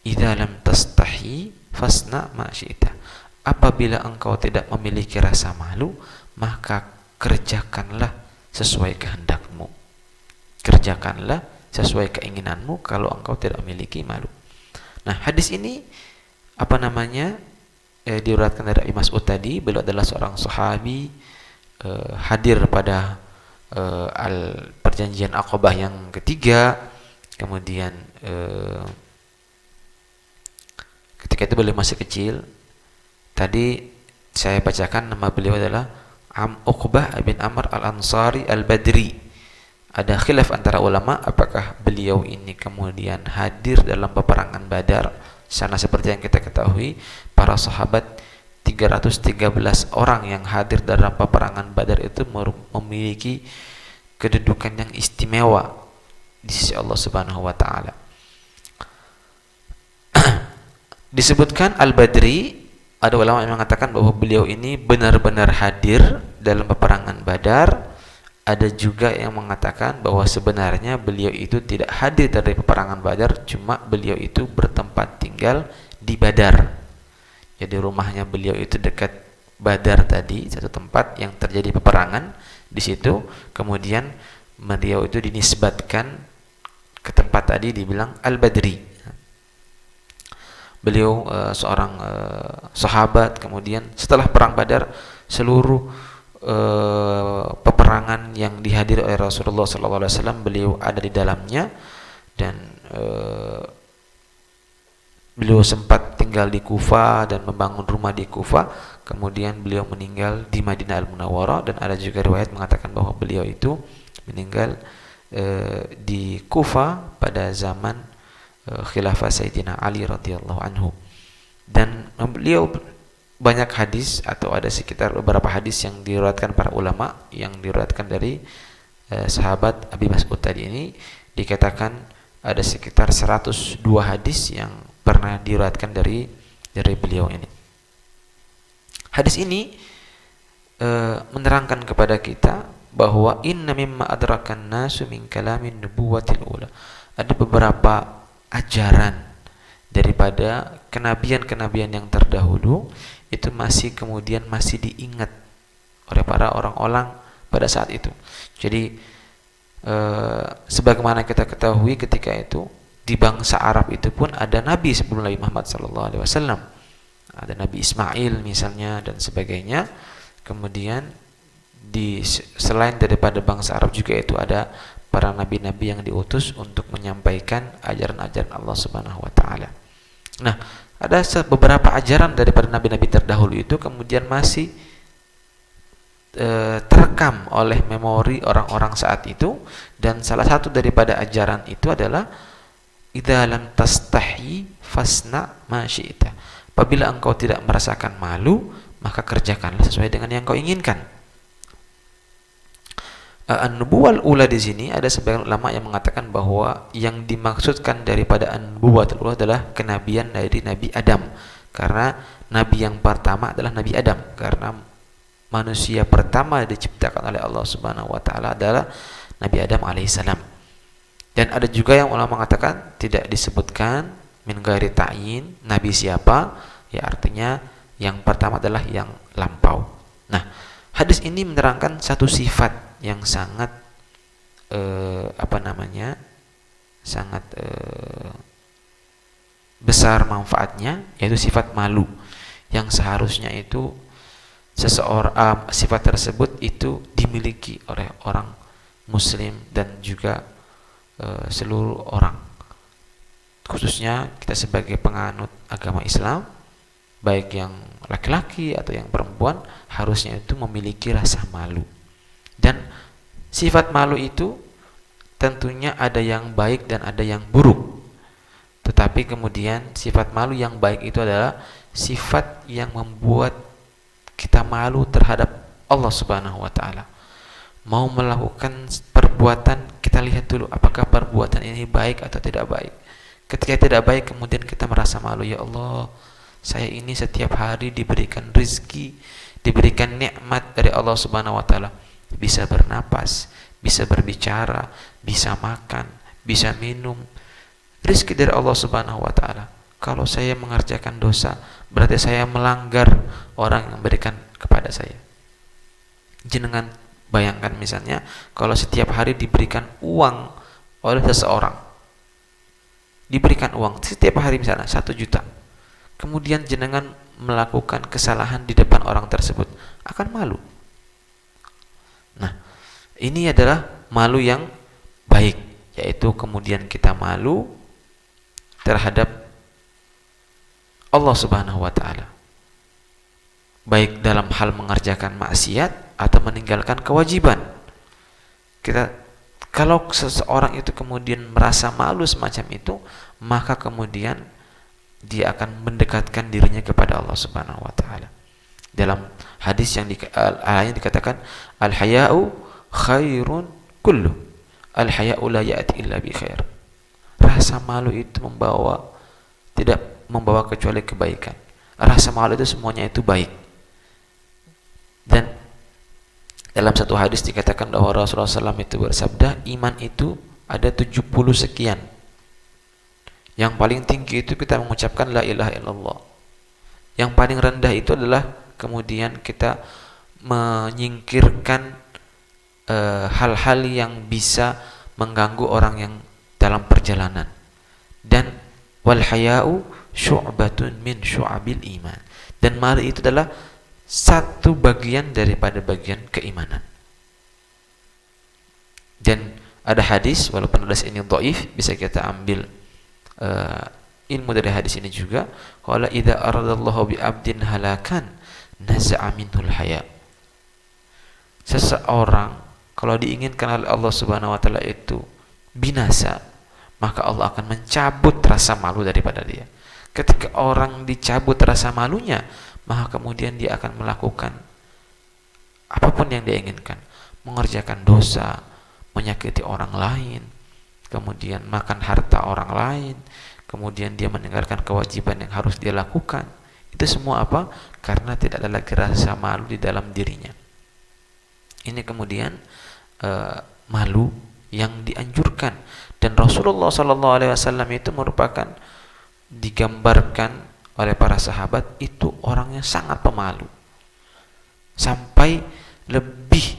Speaker 1: idza lam tastahi fasna ma syi'ta. apabila engkau tidak memiliki rasa malu, maka kerjakanlah sesuai kehendakmu. Kerjakanlah sesuai keinginanmu kalau engkau tidak memiliki malu. Nah, hadis ini diriwayatkan dari Ibnu Mas'ud tadi. Beliau adalah seorang sahabi, hadir pada perjanjian Aqabah yang ketiga. Kemudian ketika itu beliau masih kecil. Tadi saya bacakan nama beliau adalah Uqbah bin Amr al-Ansari al-Badri. Ada khilaf antara ulama apakah beliau ini kemudian hadir dalam peperangan Badar. Sana seperti yang kita ketahui, para sahabat 313 orang yang hadir dalam peperangan Badar itu memiliki kedudukan yang istimewa di sisi Allah Subhanahu wa taala. Disebutkan Al-Badri, ada ulama yang mengatakan bahwa beliau ini benar-benar hadir dalam peperangan Badar. Ada juga yang mengatakan bahwa sebenarnya beliau itu tidak hadir dari peperangan Badar, cuma beliau itu bertempat tinggal di Badar. Jadi rumahnya beliau itu dekat Badar tadi, satu tempat yang terjadi peperangan di situ. Kemudian beliau itu dinisbatkan ke tempat tadi, dibilang Al-Badri. Beliau seorang sahabat. Kemudian setelah perang Badar, seluruh peperangan yang dihadiri oleh Rasulullah SAW beliau ada di dalamnya, dan beliau sempat tinggal di Kufa dan membangun rumah di Kufa. Kemudian beliau meninggal di Madinah Al-Munawwarah, dan ada juga riwayat mengatakan bahwa beliau itu meninggal di Kufa pada zaman khilafah Sayyidina Ali radhiyallahu anhu. Dan beliau banyak hadis, atau ada sekitar beberapa hadis yang diriwayatkan para ulama, yang diriwayatkan dari sahabat Abi Mas'ud tadi ini. Dikatakan ada sekitar 102 hadis yang pernah diriwayatkan dari beliau ini. Hadis ini menerangkan kepada kita bahwa inna mimma adrakan nasu min kalamin nubuwatil ula. Ada beberapa ajaran daripada kenabian-kenabian yang terdahulu itu masih diingat oleh para orang-orang pada saat itu. Jadi sebagaimana kita ketahui ketika itu di bangsa Arab itu pun ada nabi sebelum Nabi Muhammad SAW. Ada Nabi Ismail misalnya dan sebagainya. Kemudian selain daripada bangsa Arab juga itu ada para nabi-nabi yang diutus untuk menyampaikan ajaran-ajaran Allah Subhanahu wa taala. Nah, ada beberapa ajaran daripada nabi-nabi terdahulu itu kemudian masih terekam oleh memori orang-orang saat itu, dan salah satu daripada ajaran itu adalah idza lam tastahi fasna ma syi'ta. Apabila engkau tidak merasakan malu, maka kerjakanlah sesuai dengan yang kau inginkan. An-nubuwal ula di sini ada sebagian ulama yang mengatakan bahwa yang dimaksudkan daripada an-nubuwatul ula adalah kenabian dari Nabi Adam, karena nabi yang pertama adalah Nabi Adam, karena manusia pertama diciptakan oleh Allah Subhanahu wa taala adalah Nabi Adam alaihissalam. Dan ada juga yang ulama mengatakan tidak disebutkan min ghairi ta'yin nabi siapa, ya artinya yang pertama adalah yang lampau. Nah, hadis ini menerangkan satu sifat yang sangat besar manfaatnya, yaitu sifat malu, yang seharusnya itu sifat tersebut itu dimiliki oleh orang muslim dan juga seluruh orang, khususnya kita sebagai penganut agama Islam, baik yang laki-laki atau yang perempuan, harusnya itu memiliki rasa malu. Dan sifat malu itu tentunya ada yang baik dan ada yang buruk. Tetapi kemudian sifat malu yang baik itu adalah sifat yang membuat kita malu terhadap Allah Subhanahu wa taala. Mau melakukan perbuatan, kita lihat dulu apakah perbuatan ini baik atau tidak baik. Ketika tidak baik, kemudian kita merasa malu, ya Allah, saya ini setiap hari diberikan rezeki, diberikan nikmat dari Allah Subhanahu wa taala. Bisa bernapas, bisa berbicara, bisa makan, bisa minum. Rezeki dari Allah Subhanahu wa taala. kalau saya mengerjakan dosa, berarti saya melanggar orang yang memberikan kepada saya. Jenengan bayangkan misalnya, kalau setiap hari diberikan uang oleh seseorang, diberikan uang setiap hari misalnya 1 juta, kemudian jenengan melakukan kesalahan di depan orang tersebut, akan malu. Nah, ini adalah malu yang baik, yaitu kemudian kita malu terhadap Allah Subhanahu wa taala, baik dalam hal mengerjakan maksiat atau meninggalkan kewajiban. Kalau seseorang itu kemudian merasa malu semacam itu, maka kemudian dia akan mendekatkan dirinya kepada Allah Subhanahu wa taala. Dalam hadis yang dikatakan al-haya'u khairun kullu. Al-haya'u la ya'ti illa bi khair. Rasa malu itu tidak membawa kecuali kebaikan. Rasa malu itu semuanya itu baik. Dan dalam satu hadis dikatakan bahwa Rasulullah SAW itu bersabda, iman itu ada 70 sekian. Yang paling tinggi itu kita mengucapkan la ilaha illallah. Yang paling rendah itu adalah kemudian kita menyingkirkan hal-hal yang bisa mengganggu orang yang dalam perjalanan. Dan wal haya'u syu'batun min syu'abil iman. Dan malu itu adalah satu bagian daripada bagian keimanan. Dan ada hadis, walaupun hadis ini dhaif, bisa kita ambil ilmu dari hadis ini juga. Qala idza aradallahu bi 'abdin halakan naza'a minhul haya. Seseorang kalau diinginkan oleh Allah Subhanahu wa taala itu binasa, maka Allah akan mencabut rasa malu daripada dia. Ketika orang dicabut rasa malunya, maka kemudian dia akan melakukan apapun yang dia inginkan, mengerjakan dosa, menyakiti orang lain, kemudian makan harta orang lain, kemudian dia meninggalkan kewajiban yang harus dia lakukan. Itu semua apa? Karena tidak ada lagi rasa malu di dalam dirinya. Ini kemudian malu yang dianjurkan. Dan Rasulullah SAW itu merupakan, digambarkan oleh para sahabat itu orang yang sangat pemalu, sampai lebih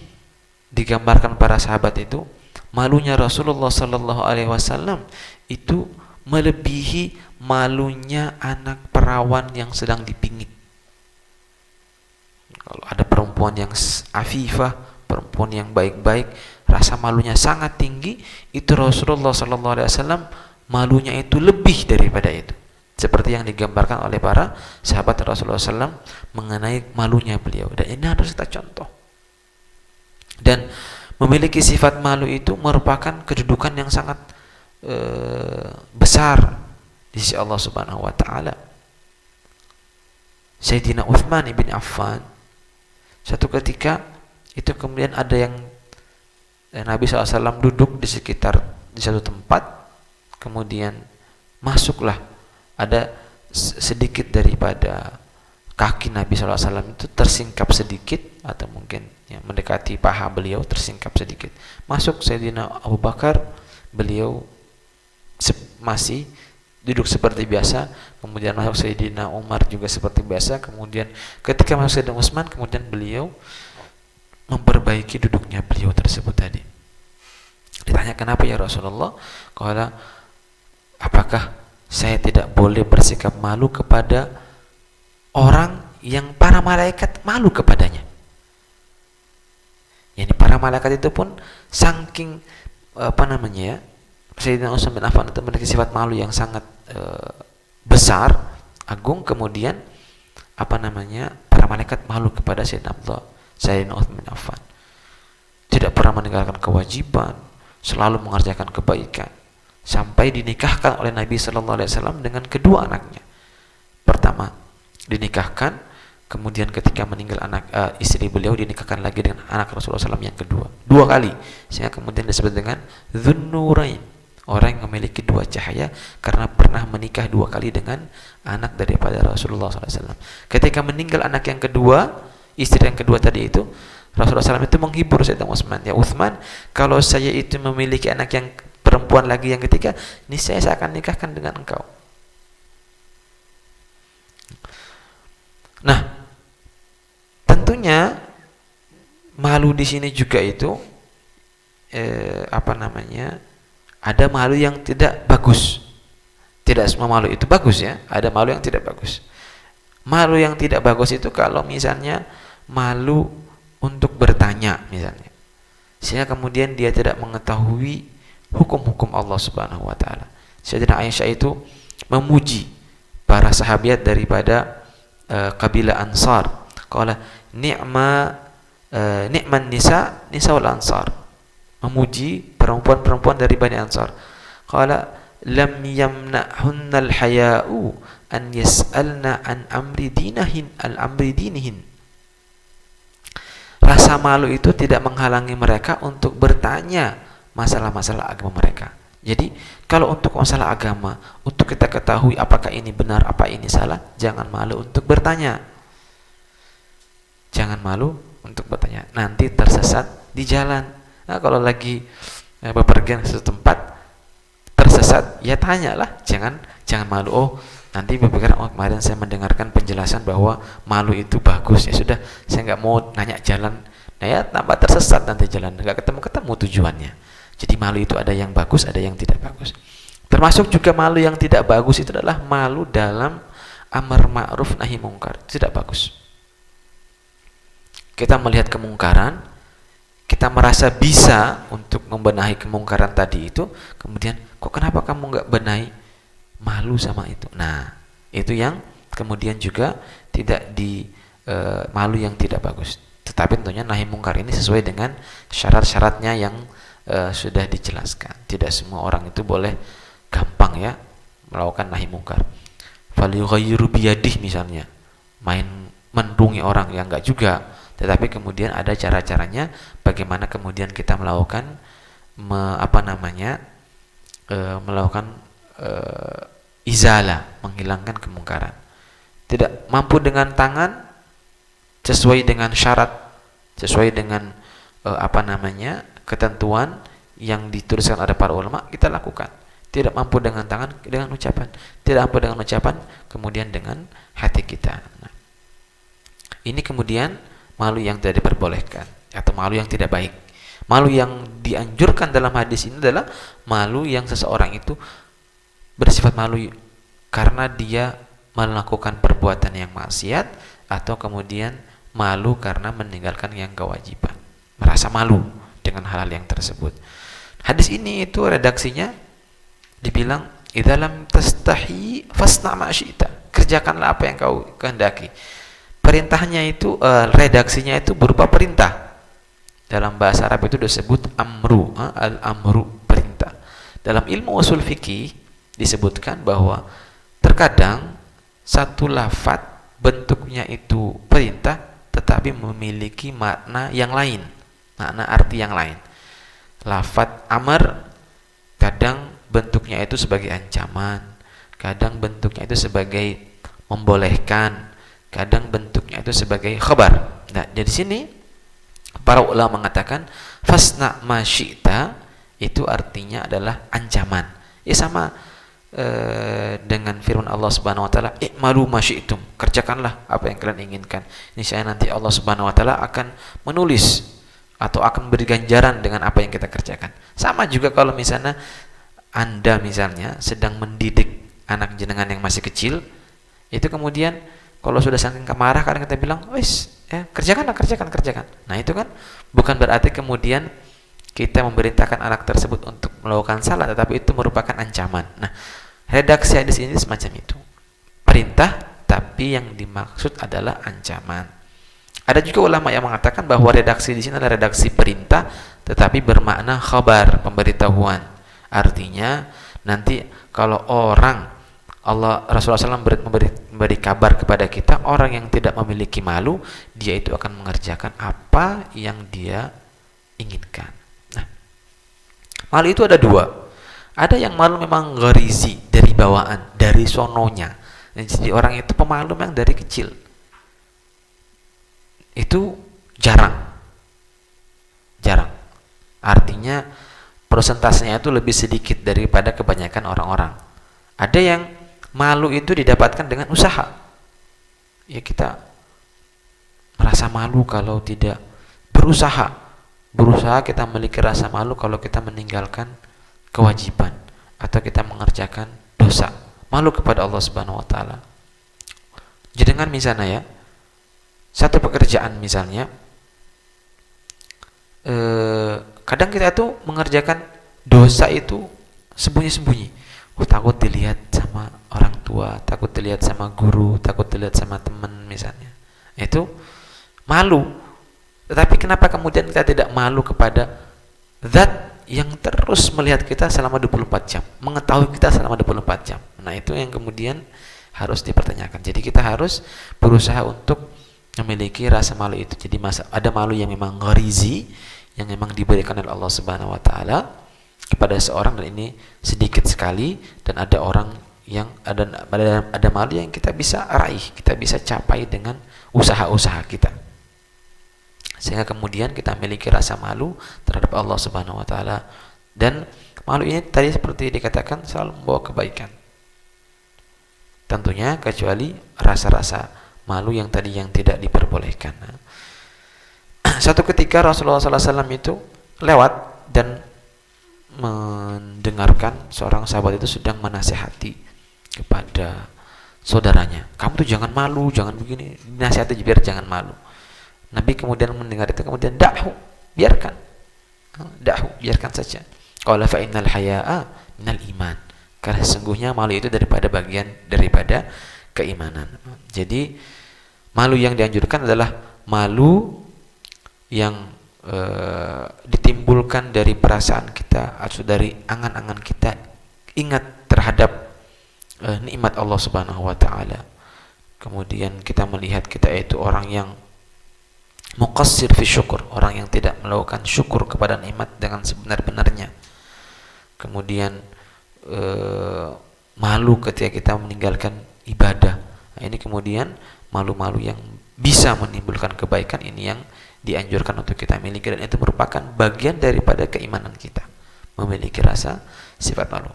Speaker 1: digambarkan para sahabat itu malunya Rasulullah SAW itu melebihi malunya anak perawan yang sedang dipingit. Kalau ada perempuan yang afifah, perempuan yang baik-baik, rasa malunya sangat tinggi, itu Rasulullah SAW malunya itu lebih daripada itu. Seperti yang digambarkan oleh para sahabat Rasulullah SAW mengenai malunya beliau. Dan ini harus kita contoh. Dan memiliki sifat malu itu merupakan kedudukan yang sangat besar di sisi Allah Subhanahu wa taala. Sayyidina Uthman ibn Affan satu ketika itu kemudian ada yang Nabi SAW duduk di satu tempat, kemudian masuklah, ada sedikit daripada kaki Nabi SAW itu tersingkap sedikit, atau mungkin ya, mendekati paha beliau, tersingkap sedikit. Masuk Sayyidina Abu Bakar, beliau masih duduk seperti biasa, kemudian masuk Sayyidina Umar juga seperti biasa, kemudian ketika masuk Sayyidina Utsman, kemudian beliau memperbaiki duduknya beliau tersebut tadi. Ditanya, kenapa ya Rasulullah? Qala, apakah saya tidak boleh bersikap malu kepada orang yang para malaikat malu kepadanya? Yani para malaikat itu pun saking Sayyidina Utsman bin Affan itu memiliki sifat malu yang sangat besar, agung, kemudian para malaikat malu kepada Sayyidina Utsman bin Affan. Tidak pernah meninggalkan kewajiban, selalu mengerjakan kebaikan, sampai dinikahkan oleh Nabi sallallahu alaihi wasallam dengan kedua anaknya. Pertama dinikahkan, kemudian ketika meninggal istri beliau dinikahkan lagi dengan anak Rasulullah SAW yang kedua, 2 kali, sehingga kemudian disebut dengan Dzunnurain, orang yang memiliki 2 cahaya, karena pernah menikah 2 kali dengan anak daripada Rasulullah SAW. Ketika meninggal anak yang kedua, istri yang kedua tadi itu, Rasulullah SAW itu menghibur Sayyidina Utsman, ya Utsman, kalau saya itu memiliki anak yang perempuan lagi yang ketiga, niscaya saya akan nikahkan dengan engkau. Nah, tentunya malu di sini juga itu ada malu yang tidak bagus. Tidak semua malu itu bagus ya, ada malu yang tidak bagus. Malu yang tidak bagus itu kalau misalnya malu untuk bertanya misalnya, sehingga kemudian dia tidak mengetahui hukum-hukum Allah Subhanahu wa taala. Sayyidatina Aisyah itu memuji para sahabat daripada kabilah Ansar. Qala ni'man nisaul Ansar. Memuji perempuan-perempuan dari Bani Ansar. Qala lam yamna'hunnal haya'u an yas'alna an amri dinihin. Rasa malu itu tidak menghalangi mereka untuk bertanya masalah-masalah agama mereka. Jadi kalau untuk masalah agama, untuk kita ketahui apakah ini benar, apa ini salah, jangan malu untuk bertanya. Jangan malu untuk bertanya. Nanti tersesat di jalan. Nah, kalau lagi bepergian ke suatu tempat tersesat, ya tanyalah, jangan malu. Oh, nanti berpikir, oh kemarin saya mendengarkan penjelasan bahwa malu itu bagus, ya sudah, saya nggak mau nanya jalan. Nah ya, tambah tersesat nanti jalan, nggak ketemu tujuannya. Jadi malu itu ada yang bagus, ada yang tidak bagus. Termasuk juga malu yang tidak bagus itu adalah malu dalam amar ma'ruf nahi mungkar. Tidak bagus. Kita melihat kemungkaran, kita merasa bisa untuk membenahi kemungkaran tadi itu, kemudian kok kenapa kamu nggak benahi? Malu sama itu. Nah, itu yang kemudian juga tidak malu yang tidak bagus. Tetapi tentunya nahi mungkar ini sesuai dengan syarat-syaratnya yang sudah dijelaskan. Tidak semua orang itu boleh gampang ya melakukan nahi mungkar. Falyughayyiru biyadih misalnya, main mendungi orang, yang enggak juga. Tetapi kemudian ada cara-caranya bagaimana kemudian kita melakukan melakukan izalah, menghilangkan kemungkaran. Tidak mampu dengan tangan sesuai dengan syarat, sesuai dengan ketentuan yang dituliskan oleh para ulama, kita lakukan. Tidak mampu dengan tangan, dengan ucapan. Tidak mampu dengan ucapan, kemudian dengan hati kita. Nah, ini kemudian malu yang tidak diperbolehkan atau malu yang tidak baik. Malu yang dianjurkan dalam hadis ini adalah malu yang seseorang itu bersifat malu karena dia melakukan perbuatan yang maksiat, atau kemudian malu karena meninggalkan yang kewajiban. Merasa malu dengan hal-hal yang tersebut. Hadis ini itu redaksinya dibilang idza lam tastahi fasna ma syi'ta. Kerjakanlah apa yang kau kehendaki. Perintahnya itu redaksinya itu berupa perintah. Dalam bahasa Arab itu disebut amru, al-amru, perintah. Dalam ilmu usul fikih disebutkan bahwa terkadang satu lafaz bentuknya itu perintah tetapi memiliki makna yang lain, makna arti yang lain. Lafaz amr kadang bentuknya itu sebagai ancaman, kadang bentuknya itu sebagai membolehkan, kadang bentuknya itu sebagai khabar. Nah, dari sini para ulama mengatakan fasna ma syi'ta itu artinya adalah ancaman. Ya sama dengan firman Allah Subhanahu wa taala, "I'malu ma syi'tum." Kerjakanlah apa yang kalian inginkan. Niscaya nanti Allah Subhanahu wa taala akan menulis atau akan beri ganjaran dengan apa yang kita kerjakan. Sama juga kalau misalnya Anda misalnya sedang mendidik anak jenengan yang masih kecil, itu kemudian kalau sudah saking kemarah kadang kita bilang, "Wis, kerjakan. Nah, itu kan bukan berarti kemudian kita memerintahkan anak tersebut untuk melakukan salah, tetapi itu merupakan ancaman. Nah, redaksi hadis ini semacam itu. Perintah, tapi yang dimaksud adalah ancaman. Ada juga ulama yang mengatakan bahwa redaksi di sini adalah redaksi perintah, tetapi bermakna khabar, pemberitahuan. Artinya, nanti kalau Rasulullah SAW memberi kabar kepada kita, orang yang tidak memiliki malu, dia itu akan mengerjakan apa yang dia inginkan. Nah, malu itu ada dua. Ada yang malu memang gharizi, dari bawaan, dari sononya. Jadi orang itu pemalu memang dari kecil. Itu jarang. Artinya persentasenya itu lebih sedikit daripada kebanyakan orang-orang. Ada yang malu itu didapatkan dengan usaha. Ya, kita rasa malu kalau tidak berusaha kita memiliki rasa malu kalau kita meninggalkan kewajiban atau kita mengerjakan dosa, malu kepada Allah Subhanahu wa taala. Jadi dengan misalnya ya, satu pekerjaan misalnya, kadang kita tuh mengerjakan dosa itu sembunyi-sembunyi. Takut dilihat sama orang tua, takut dilihat sama guru, takut dilihat sama teman misalnya. Itu malu. Tetapi kenapa kemudian kita tidak malu kepada zat yang terus melihat kita selama 24 jam, mengetahui kita selama 24 jam. Nah, itu yang kemudian harus dipertanyakan. Jadi kita harus berusaha untuk memiliki rasa malu itu. Jadi ada malu yang memang gharizi, yang memang diberikan oleh Allah Subhanahu wa taala kepada seorang, dan ini sedikit sekali, dan ada orang yang ada malu yang kita bisa raih, kita bisa capai dengan usaha-usaha kita. Sehingga kemudian kita memiliki rasa malu terhadap Allah Subhanahu wa taala, dan malu ini tadi seperti dikatakan selalu membawa kebaikan. Tentunya kecuali rasa-rasa malu yang tadi yang tidak diperbolehkan. Satu ketika Rasulullah SAW itu lewat dan mendengarkan seorang sahabat itu sedang menasihati kepada saudaranya. Kamu tuh jangan malu, jangan begini. Nasihati biar jangan malu. Nabi kemudian mendengar itu, kemudian biarkan saja. Qala fa innal haya'a minal iman. Karena sesungguhnya malu itu bagian daripada keimanan. Jadi malu yang dianjurkan adalah malu yang ditimbulkan dari perasaan kita atau dari angan-angan kita ingat terhadap nikmat Allah Subhanahu wa taala. Kemudian kita melihat kita itu orang yang muqassir fi syukur, orang yang tidak melakukan syukur kepada nikmat dengan sebenar-benarnya. Kemudian malu ketika kita meninggalkan ibadah. Nah, ini kemudian malu-malu yang bisa menimbulkan kebaikan, ini yang dianjurkan untuk kita miliki, dan itu merupakan bagian daripada keimanan kita, memiliki rasa sifat malu.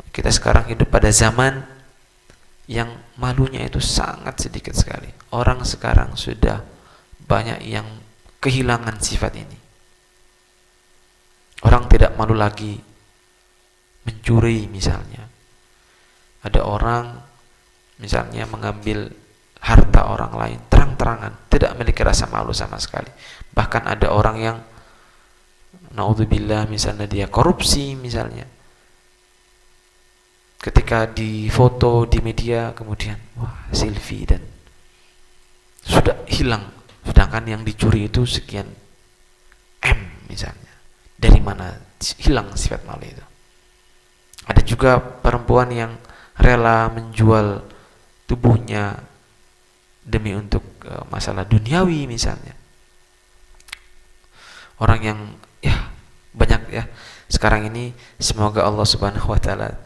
Speaker 1: Kita sekarang hidup pada zaman yang malunya itu sangat sedikit sekali. Orang sekarang sudah banyak yang kehilangan sifat ini. Orang tidak malu lagi mencuri misalnya. Ada orang misalnya mengambil harta orang lain terang-terangan, tidak memiliki rasa malu sama sekali. Bahkan ada orang yang naudzubillah misalnya dia korupsi misalnya. Ketika difoto di media kemudian selfie dan sudah hilang, sedangkan yang dicuri itu sekian M misalnya. Dari mana hilang sifat malu itu? Ada juga perempuan yang rela menjual tubuhnya demi untuk masalah duniawi misalnya. Orang yang banyak ya sekarang ini, semoga Allah Subhanahu wa taala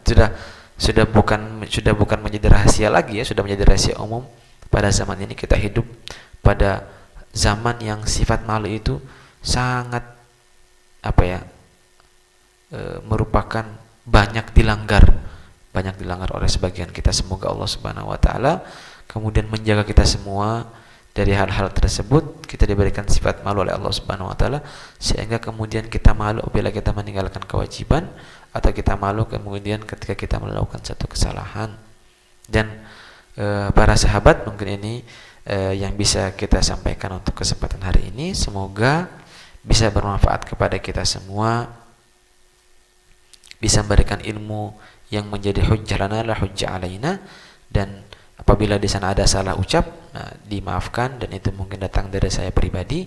Speaker 1: sudah bukan menjadi rahasia lagi ya, sudah menjadi rahasia umum. Pada zaman ini kita hidup pada zaman yang sifat malu itu sangat merupakan banyak dilanggar oleh sebagian kita. Semoga Allah Subhanahu wa taala kemudian menjaga kita semua dari hal-hal tersebut. Kita diberikan sifat malu oleh Allah Subhanahu wa taala, sehingga kemudian kita malu apabila kita meninggalkan kewajiban, atau kita malu kemudian ketika kita melakukan satu kesalahan. Dan para sahabat, mungkin ini yang bisa kita sampaikan untuk kesempatan hari ini. Semoga bisa bermanfaat kepada kita semua, bisa memberikan ilmu yang menjadi hujjah lana la hujjah alaina, dan apabila di sana ada salah ucap, dimaafkan, dan itu mungkin datang dari saya pribadi.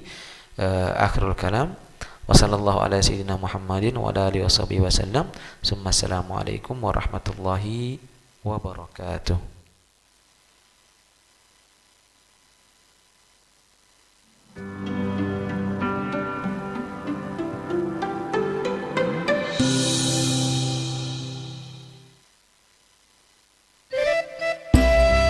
Speaker 1: Akhirul kalam, wa sallallahu ala sayyidina Muhammadin wa ala alihi washabihi wasallam. Summa assalamualaikum warahmatullahi wabarakatuh.